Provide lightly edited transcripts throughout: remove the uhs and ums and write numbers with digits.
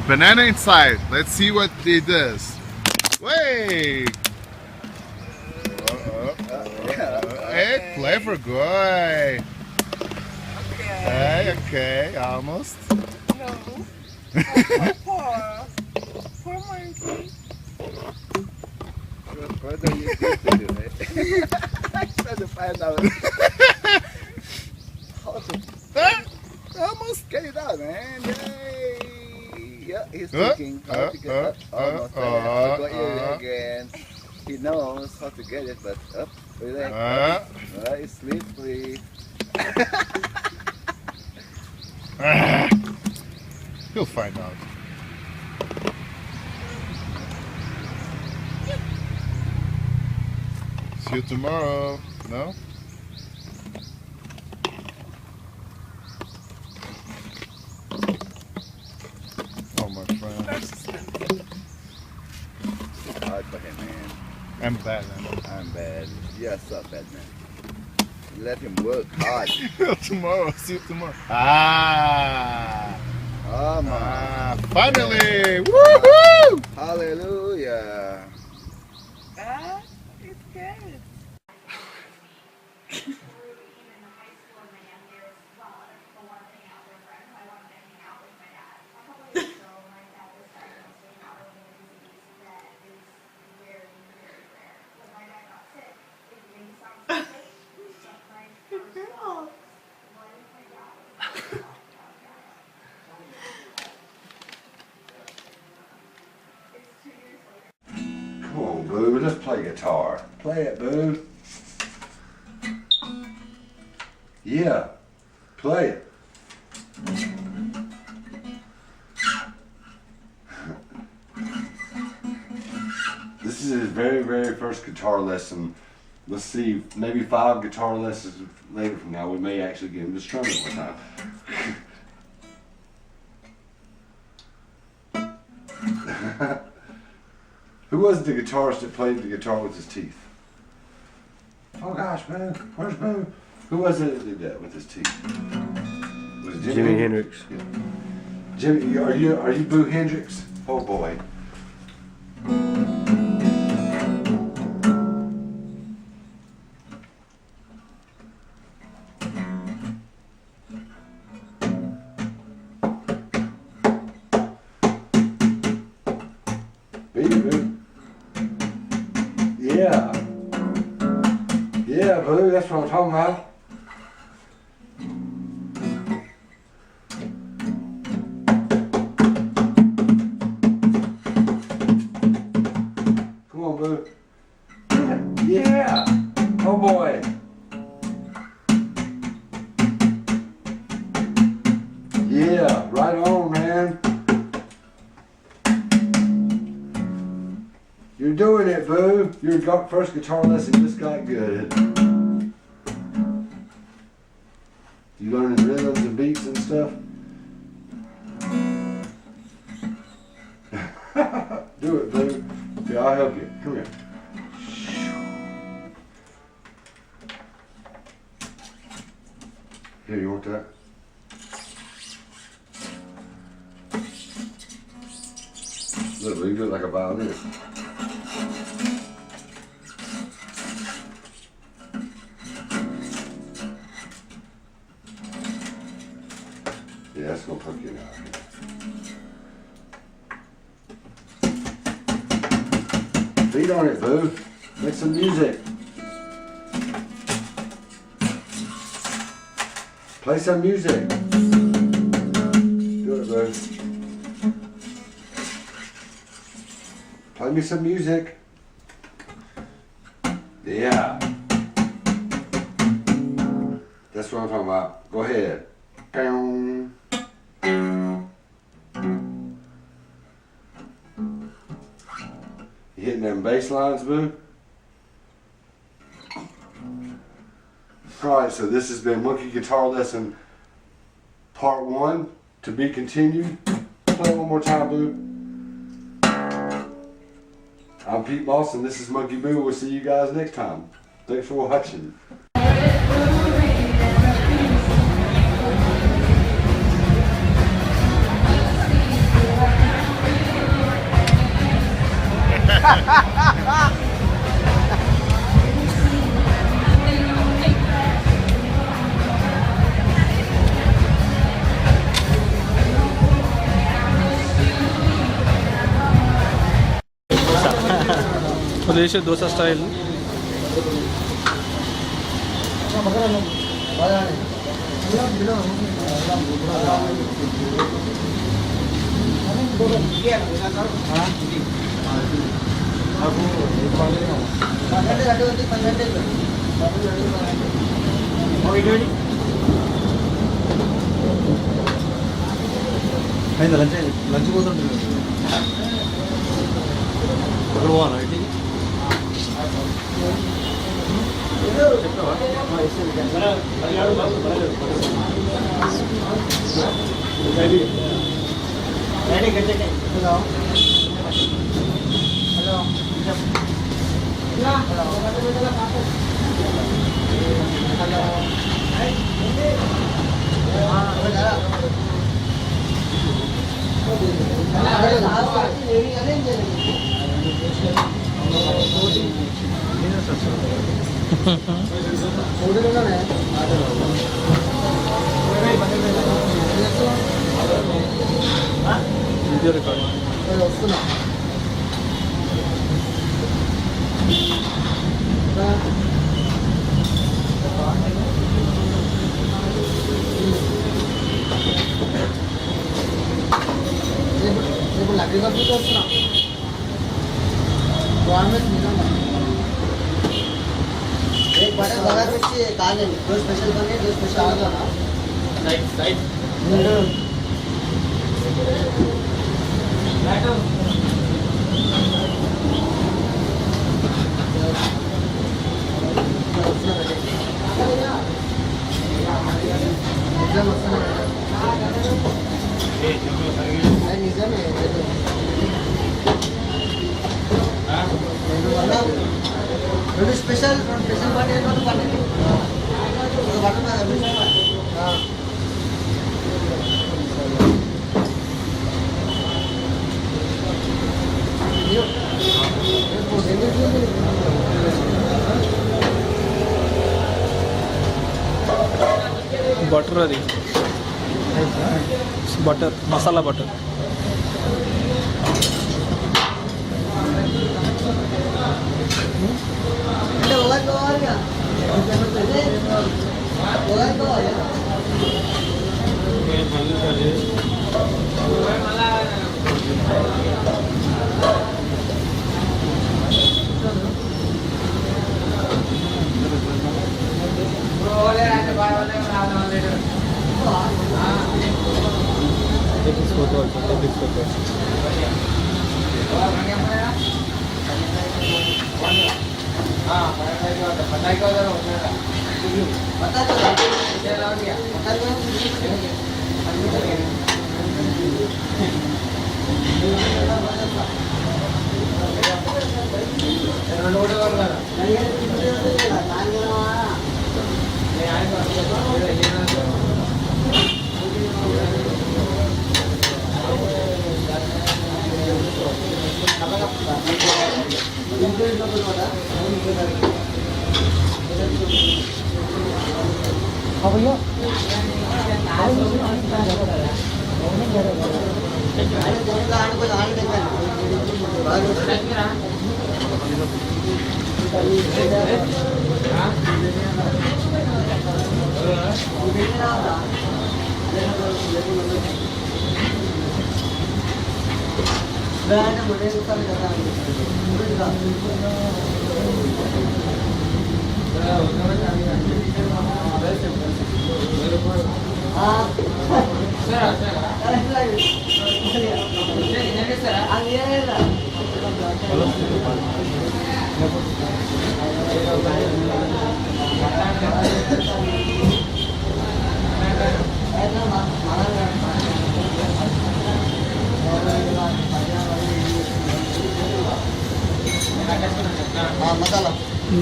Banana inside. Let's see what it does. Wait. Hey, clever guy. Okay. Okay, almost. No. Poor monkey. What do you do to do it? I try to find out how to almost get it out, man. Yay! Yeah, he's thinking how to get up. Almost there. Go in again. He knows how to get it, but up, relax. It's slippery. He'll find out. See you tomorrow. No? Oh, my friend. Hard for him, man. I'm bad, man. I'm bad. You're so bad, man. Let him work hard. Tomorrow. See you tomorrow. Ah. Oh my. Finally. Woohoo! Hallelujah. It's good. Come on, Boo. Let's play guitar. Play it, Boo. Yeah. Play it. This is his very, very first guitar lesson. Let's see, maybe 5 guitar lessons later from now, we may actually get him to strum it one time. Who was the guitarist that played the guitar with his teeth? Oh gosh, man, where's Boo? Who was it that did that with his teeth? Was it Jimi Hendrix. Yeah. Jimmy, are you Boo Hendrix? Oh boy. Yeah. Yeah, Boo, that's what I'm talking about. Come on, Boo. Yeah. Oh boy. Yeah, right on, man. You're doing it, Boo. Your first guitar lesson just got good. You learning rhythms and beats and stuff? Do it, Boo. Yeah, I'll help you. Come here. Here, you want that? Look, you do it like a violin. Yeah, that's gonna poke you in the eye. Beat on it, Boo. Make some music. Play some music. Do it, Boo. Play me some music. Yeah. That's what I'm talking about. Go ahead. Boom. You hitting them bass lines, Boo? Alright, so this has been Monkey Guitar Lesson Part 1. To be continued. Play it one more time, Boo. I'm Pete Moss and this is Monkey Boo. We'll see you guys next time. Thanks for watching. Malaysia dosa style lunch పోతుంటుంది అక్కడ పోవాలా ఇంటికి video record लकड़ी का भी तो सुना एक बड़ा जगह पे काले दो स्पेशल बने दो स्पेशल आ ना साइड साइड स्पेशल स्पेशल बने तो बने बटन हां बटर అది बटर मसाला बटर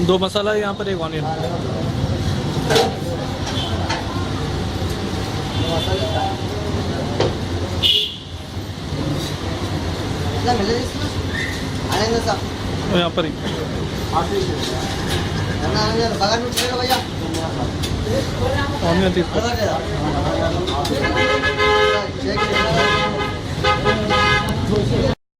दो मसाला यहाँ पर एक ऑनियन आनंद सा यहाँ पर ही बगल में भैया ऑनियन తీసుకో अलग है